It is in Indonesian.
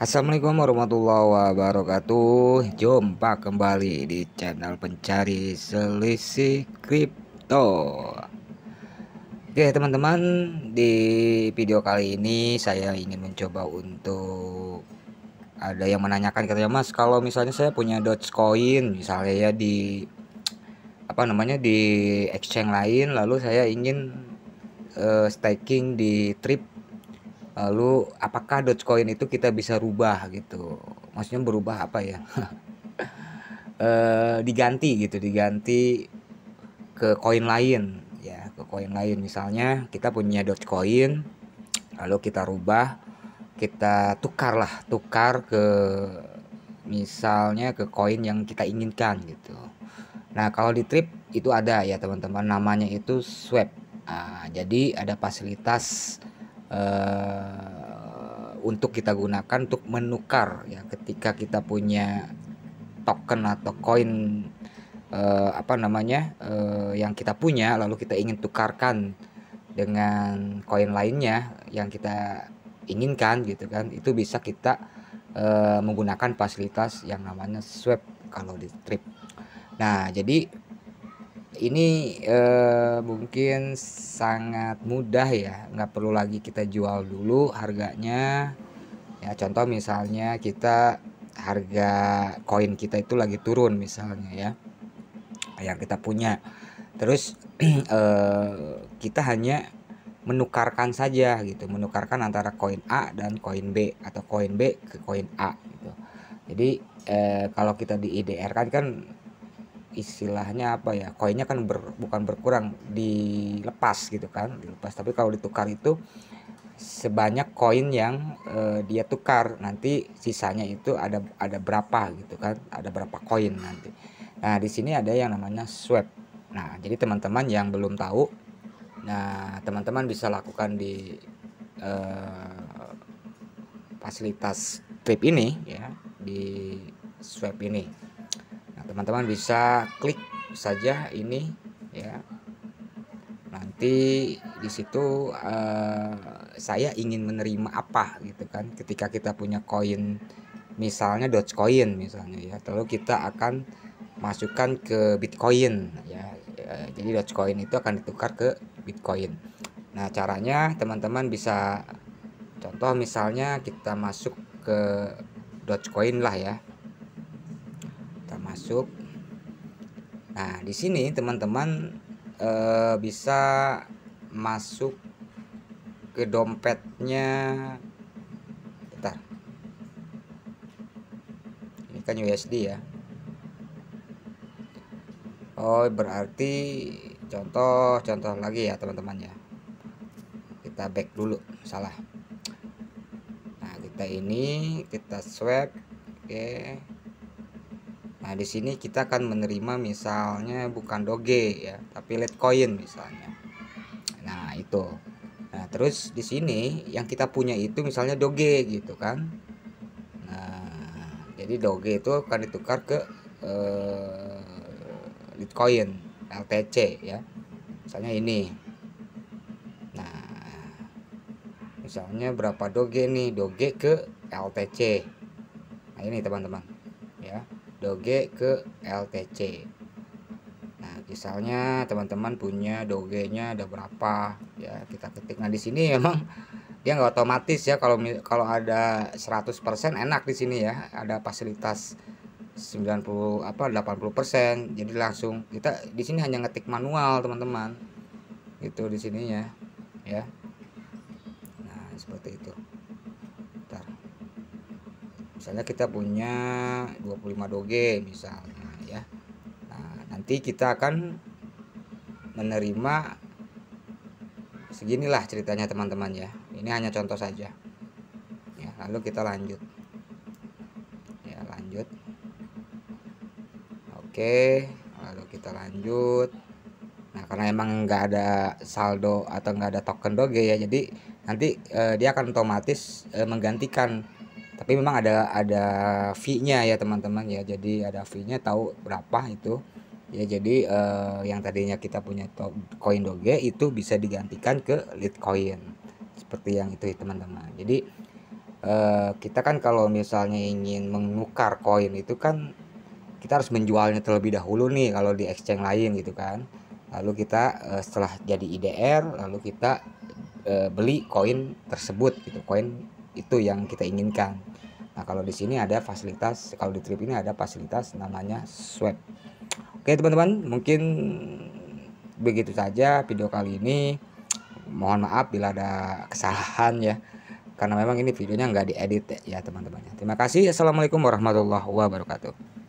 Assalamualaikum warahmatullahi wabarakatuh. Jumpa kembali di channel pencari selisih kripto. Oke teman-teman, di video kali ini saya ingin mencoba untuk ada yang menanyakan katanya, Mas, kalau misalnya saya punya Dogecoin misalnya ya di di exchange lain, lalu saya ingin staking di Trip. Lalu apakah Dogecoin itu kita bisa rubah gitu? Maksudnya berubah apa ya? Diganti ke koin lain ya, ke koin lain. Misalnya kita punya Dogecoin, lalu kita rubah, kita tukar ke misalnya ke koin yang kita inginkan gitu. Nah, kalau di Trip itu ada ya teman-teman, namanya itu swap. Jadi ada fasilitas untuk kita gunakan untuk menukar ya, ketika kita punya token atau koin yang kita punya, lalu kita ingin tukarkan dengan koin lainnya yang kita inginkan gitu kan, itu bisa kita menggunakan fasilitas yang namanya swap kalau di Trip. Nah, jadi ini mungkin sangat mudah ya, nggak perlu lagi kita jual dulu harganya. Ya, contoh misalnya kita harga koin kita itu lagi turun misalnya ya, yang kita punya. Terus kita hanya menukarkan saja gitu, menukarkan antara koin A dan koin B atau koin B ke koin A gitu. Jadi kalau kita di IDR kan istilahnya apa ya, koinnya kan bukan berkurang, dilepas gitu kan, dilepas. Tapi kalau ditukar itu sebanyak koin yang dia tukar, nanti sisanya itu ada berapa gitu kan, ada berapa koin nanti. Nah, di sini ada yang namanya swap. Nah, jadi teman-teman yang belum tahu, nah teman-teman bisa lakukan di fasilitas Trip ini ya, di swap ini. Nah, teman-teman bisa klik saja ini ya. Nanti di situ saya ingin menerima apa gitu kan, ketika kita punya koin misalnya Dogecoin misalnya ya, lalu kita akan masukkan ke Bitcoin ya. Jadi Dogecoin itu akan ditukar ke Bitcoin. Nah, caranya teman-teman bisa contoh misalnya kita masuk ke Dogecoin lah ya. Kita masuk. Nah, di sini teman-teman bisa masuk ke dompetnya. Bentar. Ini kan USD ya. Oh, berarti contoh lagi ya teman-teman ya. Kita back dulu, salah. Nah, kita swap. Oke. Nah, di sini kita akan menerima misalnya bukan Doge ya, tapi Litecoin misalnya. Nah, itu. Nah, terus di sini yang kita punya itu misalnya Doge gitu kan. Nah, jadi Doge itu akan ditukar ke Litecoin LTC ya. Misalnya ini. Nah, misalnya berapa Doge nih? Doge ke LTC. Nah, ini teman-teman ya. Doge ke LTC. Nah, misalnya teman-teman punya Doge-nya ada berapa ya, kita ketik. Nah, di sini memang dia nggak otomatis ya, kalau ada 100% enak di sini ya, ada fasilitas 80% jadi langsung kita di sini hanya ngetik manual teman-teman gitu di sininya ya. Nah, seperti itu. Bentar. Misalnya kita punya 25 Doge misalnya ya. Nah, nanti kita akan menerima seginilah ceritanya teman-teman ya. Ini hanya contoh saja ya. Lalu kita lanjut ya, lanjut. Oke, lalu kita lanjut. Nah, karena emang nggak ada saldo atau nggak ada token Doge ya, jadi nanti dia akan otomatis menggantikan. Tapi memang ada fee-nya ya teman-teman ya. Jadi ada fee-nya, tahu berapa itu ya. Jadi yang tadinya kita punya koin Doge itu bisa digantikan ke Litecoin seperti yang itu teman-teman. Jadi Kita kan kalau misalnya ingin menukar koin itu kan kita harus menjualnya terlebih dahulu nih kalau di exchange lain gitu kan. Lalu kita setelah jadi IDR, lalu kita beli koin tersebut gitu, koin itu yang kita inginkan. Nah, kalau di sini ada fasilitas, kalau di Trip ini ada fasilitas namanya swap. Oke teman-teman, mungkin begitu saja video kali ini. Mohon maaf bila ada kesalahan ya, karena memang ini videonya nggak diedit ya teman-teman. Terima kasih. Assalamualaikum warahmatullahi wabarakatuh.